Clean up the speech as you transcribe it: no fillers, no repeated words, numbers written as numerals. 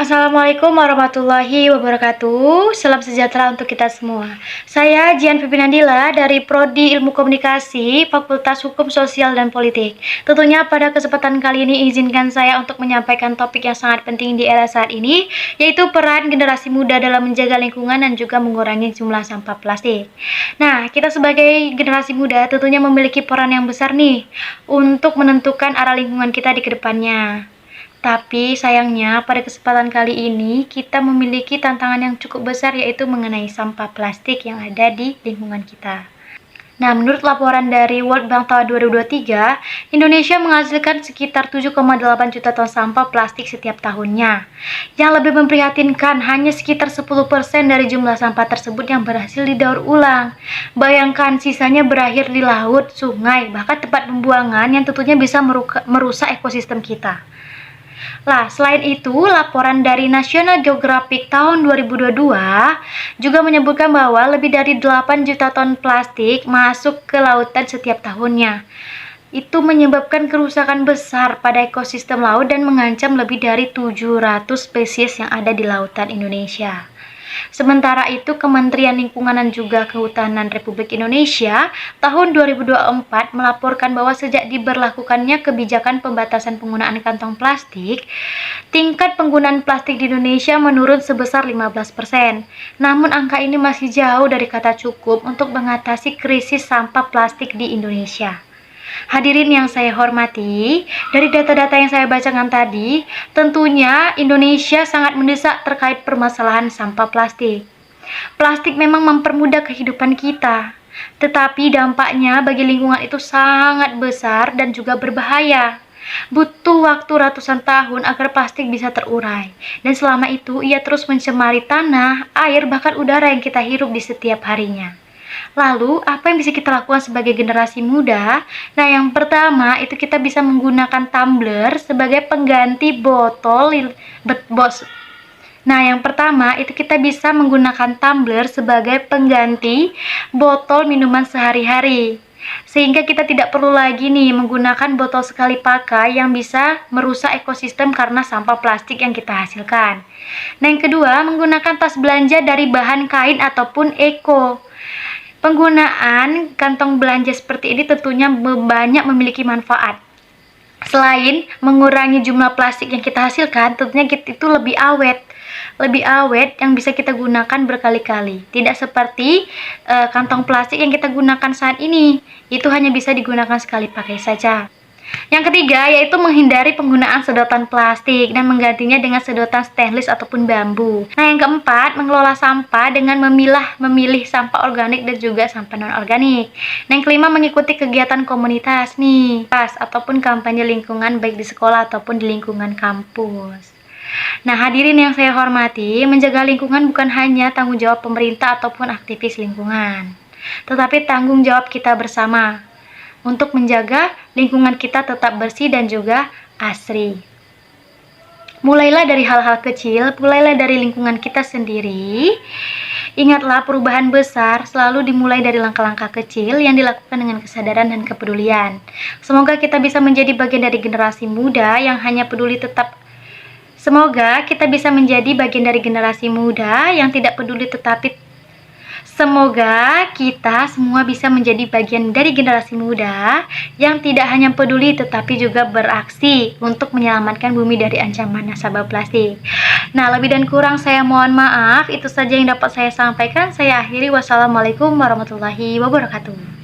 Assalamualaikum warahmatullahi wabarakatuh. Salam sejahtera untuk kita semua. Saya Jian Febi Nandila dari Prodi Ilmu Komunikasi, Fakultas Hukum Sosial dan Politik. Tentunya pada kesempatan kali ini izinkan saya untuk menyampaikan topik yang sangat penting di era saat ini, yaitu peran generasi muda dalam menjaga lingkungan dan juga mengurangi jumlah sampah plastik. Nah, kita sebagai generasi muda tentunya memiliki peran yang besar nih untuk menentukan arah lingkungan kita di kedepannya. Tapi sayangnya pada kesempatan kali ini kita memiliki tantangan yang cukup besar, yaitu mengenai sampah plastik yang ada di lingkungan kita. Nah, menurut laporan dari World Bank tahun 2023, Indonesia menghasilkan sekitar 7,8 juta ton sampah plastik setiap tahunnya. Yang lebih memprihatinkan, hanya sekitar 10% dari jumlah sampah tersebut yang berhasil didaur ulang. Bayangkan, sisanya berakhir di laut, sungai, bahkan tempat pembuangan yang tentunya bisa merusak ekosistem kita. Lah, selain itu, laporan dari National Geographic tahun 2022 juga menyebutkan bahwa lebih dari 8 juta ton plastik masuk ke lautan setiap tahunnya. Itu menyebabkan kerusakan besar pada ekosistem laut dan mengancam lebih dari 700 spesies yang ada di lautan Indonesia. Sementara itu, Kementerian Lingkungan dan juga Kehutanan Republik Indonesia tahun 2024 melaporkan bahwa sejak diberlakukannya kebijakan pembatasan penggunaan kantong plastik, tingkat penggunaan plastik di Indonesia menurun sebesar 15%. Namun angka ini masih jauh dari kata cukup untuk mengatasi krisis sampah plastik di Indonesia. Hadirin yang saya hormati, dari data-data yang saya bacakan tadi, tentunya Indonesia sangat mendesak terkait permasalahan sampah plastik. Plastik memang mempermudah kehidupan kita, tetapi dampaknya bagi lingkungan itu sangat besar dan juga berbahaya. Butuh waktu ratusan tahun agar plastik bisa terurai, dan selama itu ia terus mencemari tanah, air, bahkan udara yang kita hirup di setiap harinya. Lalu, apa yang bisa kita lakukan sebagai generasi muda? Nah, yang pertama itu kita bisa menggunakan tumbler sebagai pengganti botol. Nah, yang pertama itu kita bisa menggunakan tumbler sebagai pengganti botol minuman sehari-hari. Sehingga kita tidak perlu lagi nih menggunakan botol sekali pakai yang bisa merusak ekosistem karena sampah plastik yang kita hasilkan. Nah, yang kedua, menggunakan tas belanja dari bahan kain ataupun eko. Penggunaan kantong belanja seperti ini tentunya banyak memiliki manfaat. Selain mengurangi jumlah plastik yang kita hasilkan, tentunya itu lebih awet yang bisa kita gunakan berkali-kali. Tidak seperti kantong plastik yang kita gunakan saat ini, itu hanya bisa digunakan sekali pakai saja. Yang ketiga, yaitu menghindari penggunaan sedotan plastik dan menggantinya dengan sedotan stainless ataupun bambu. Nah, yang keempat, mengelola sampah dengan memilih sampah organik dan juga sampah non-organik. Nah, yang kelima, mengikuti kegiatan komunitas ataupun kampanye lingkungan baik di sekolah ataupun di lingkungan kampus. Nah, hadirin yang saya hormati, menjaga lingkungan bukan hanya tanggung jawab pemerintah ataupun aktivis lingkungan, tetapi tanggung jawab kita bersama untuk menjaga lingkungan kita tetap bersih dan juga asri. Mulailah dari hal-hal kecil, mulailah dari lingkungan kita sendiri. Ingatlah, perubahan besar selalu dimulai dari langkah-langkah kecil yang dilakukan dengan kesadaran dan kepedulian. Semoga kita bisa menjadi bagian dari generasi muda yang hanya peduli Semoga kita bisa menjadi bagian dari generasi muda yang tidak peduli Semoga kita semua bisa menjadi bagian dari generasi muda yang tidak hanya peduli tetapi juga beraksi untuk menyelamatkan bumi dari ancaman nasabah plastik. Nah, lebih dan kurang saya mohon maaf. Itu saja yang dapat saya sampaikan. Saya akhiri. Wassalamualaikum warahmatullahi wabarakatuh.